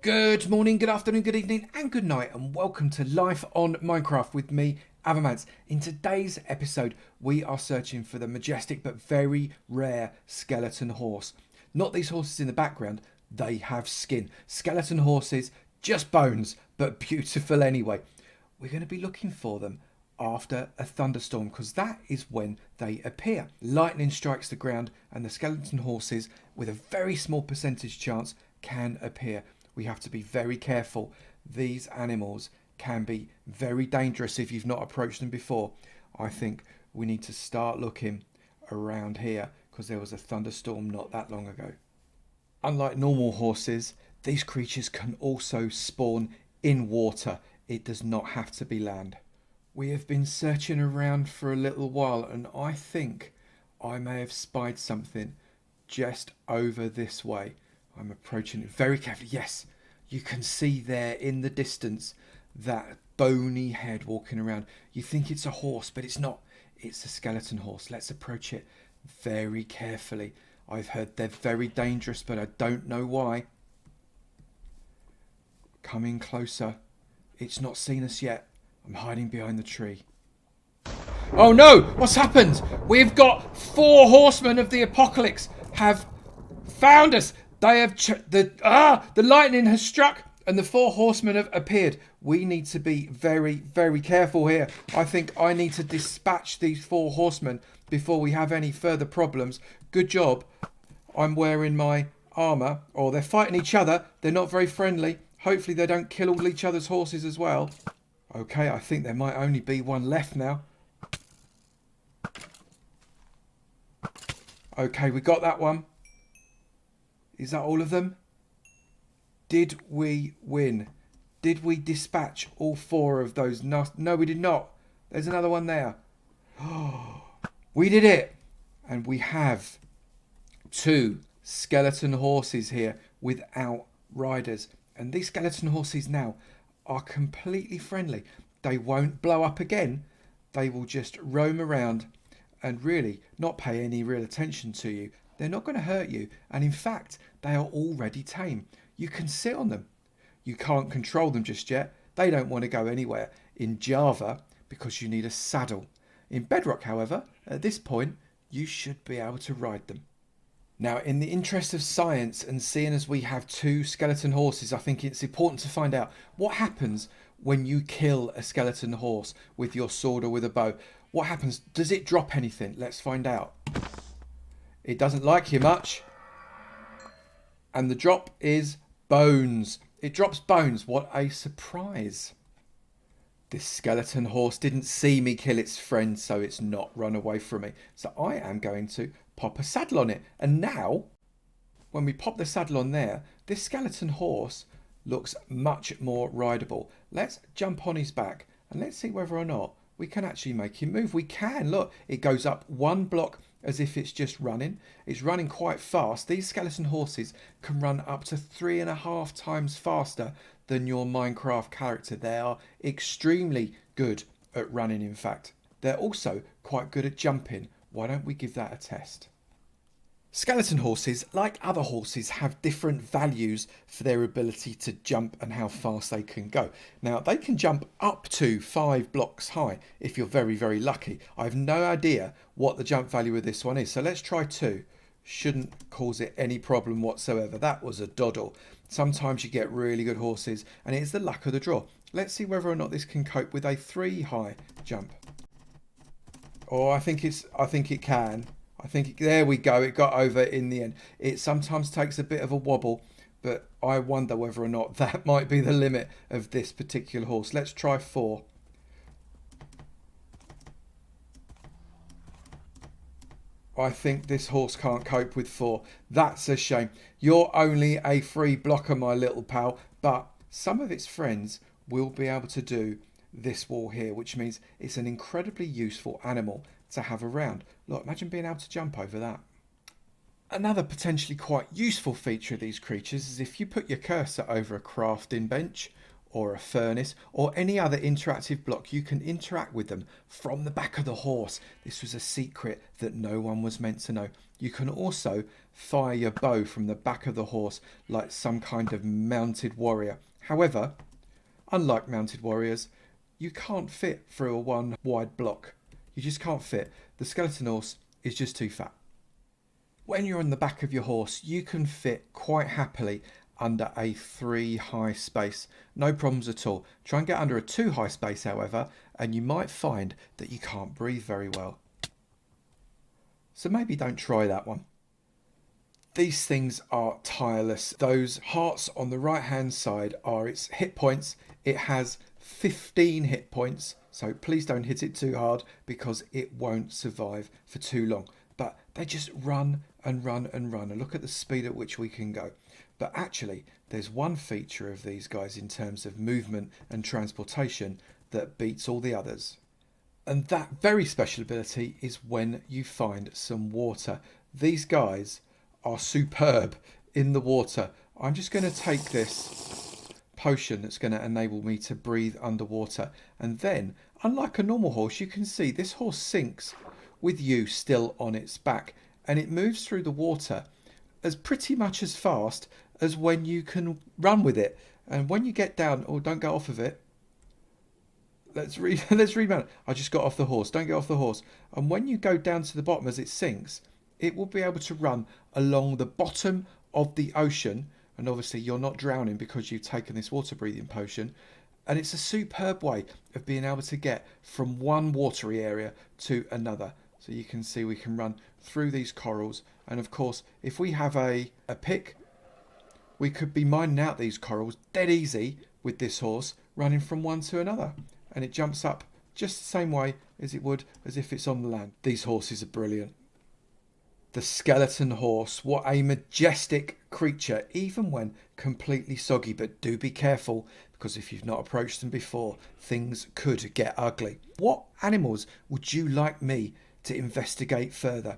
Good morning, good afternoon, good evening, and good night, and welcome to Life on Minecraft with me, Avomance. In today's episode, we are searching for the majestic but very rare skeleton horse. Not these horses in the background, they have skin. Skeleton horses, just bones, but beautiful anyway. We're going to be looking for them after a thunderstorm, because that is when they appear. Lightning strikes the ground, and the skeleton horses, with a very small percentage chance, can appear. We have to be very careful. These animals can be very dangerous if you've not approached them before. I think we need to start looking around here because there was a thunderstorm not that long ago. Unlike normal horses, these creatures can also spawn in water. It does not have to be land. We have been searching around for a little while, and I think I may have spied something just over this way. I'm approaching it very carefully. Yes, you can see there in the distance that bony head walking around. You think it's a horse, but it's not. It's a skeleton horse. Let's approach it very carefully. I've heard they're very dangerous, but I don't know why. Coming closer. It's not seen us yet. I'm hiding behind the tree. Oh no! What's happened? We've got 4 horsemen of the apocalypse have found us. They have the lightning has struck and the 4 horsemen have appeared. We need to be very, very careful here. I think I need to dispatch these 4 horsemen before we have any further problems. Good job. I'm wearing my armour. Or they're fighting each other. They're not very friendly. Hopefully they don't kill all each other's horses as well. Okay, I think there might only be one left now. Okay, we got that one. Is that all of them? Did we win? Did we dispatch all 4 of those? No, we did not. There's another one there. Oh, we did it. And we have 2 skeleton horses here without riders. And these skeleton horses now are completely friendly. They won't blow up again. They will just roam around and really not pay any real attention to you. They're not going to hurt you, and in fact, they are already tame. You can sit on them. You can't control them just yet. They don't want to go anywhere in Java because you need a saddle. In Bedrock, however, at this point, you should be able to ride them. Now, in the interest of science and seeing as we have 2 skeleton horses, I think it's important to find out what happens when you kill a skeleton horse with your sword or with a bow. What happens? Does it drop anything? Let's find out. It doesn't like you much. And the drop is bones. It drops bones. What a surprise. This skeleton horse didn't see me kill its friend, so it's not run away from me. So I am going to pop a saddle on it. And now, when we pop the saddle on there, this skeleton horse looks much more rideable. Let's jump on his back and let's see whether or not we can actually make him move. We can. Look, it goes up 1 block as if it's just running. It's running quite fast. These skeleton horses can run up to 3.5 times faster than your Minecraft character. They are extremely good at running, in fact. They're also quite good at jumping. Why don't we give that a test? Skeleton horses, like other horses, have different values for their ability to jump and how fast they can go. Now, they can jump up to 5 blocks high if you're very, very lucky. I have no idea what the jump value of this one is, so let's try 2. Shouldn't cause it any problem whatsoever. That was a doddle. Sometimes you get really good horses, and it's the luck of the draw. Let's see whether or not this can cope with a 3 high jump. Oh, I think it can. There we go. It got over in the end. It sometimes takes a bit of a wobble, but I wonder whether or not that might be the limit of this particular horse. Let's try 4. I think this horse can't cope with 4. That's a shame. You're only a 3 blocker, my little pal, but some of its friends will be able to do this wall here, which means it's an incredibly useful animal to have around. Look, imagine being able to jump over that. Another potentially quite useful feature of these creatures is if you put your cursor over a crafting bench or a furnace or any other interactive block, you can interact with them from the back of the horse. This was a secret that no one was meant to know. You can also fire your bow from the back of the horse like some kind of mounted warrior. However, unlike mounted warriors, you can't fit through a one wide block. You just can't fit. The skeleton horse is just too fat. When you're on the back of your horse, you can fit quite happily under a 3 high space. No problems at all. Try and get under a 2 high space, however, and you might find that you can't breathe very well. So maybe don't try that one. These things are tireless. Those hearts on the right hand side are its hit points. It has 15 hit points, so please don't hit it too hard because it won't survive for too long. But they just run and run and run, and look at the speed at which we can go. But actually, there's one feature of these guys in terms of movement and transportation that beats all the others. And that very special ability is when you find some water. These guys are superb in the water. I'm just going to take this potion that's going to enable me to breathe underwater. And then, unlike a normal horse, you can see this horse sinks with you still on its back. And it moves through the water as pretty much as fast as when you can run with it. And when you get down, oh, don't go off of it. Let's remount. I just got off the horse. Don't get off the horse. And when you go down to the bottom as it sinks, it will be able to run along the bottom of the ocean. And obviously you're not drowning because you've taken this water breathing potion. And it's a superb way of being able to get from one watery area to another. So you can see we can run through these corals. And of course, if we have a pick, we could be mining out these corals dead easy with this horse running from one to another. And it jumps up just the same way as it would as if it's on the land. These horses are brilliant. The skeleton horse, what a majestic creature, even when completely soggy. But do be careful, because if you've not approached them before, things could get ugly. What animals would you like me to investigate further?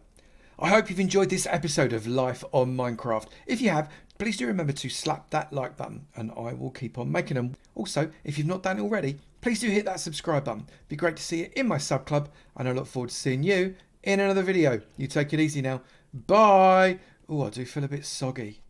I hope you've enjoyed this episode of Life on Minecraft. If you have, please do remember to slap that like button and I will keep on making them. Also, if you've not done it already, please do hit that subscribe button. It'd be great to see you in my sub club and I look forward to seeing you in another video. You take it easy now. Bye. Oh, I do feel a bit soggy.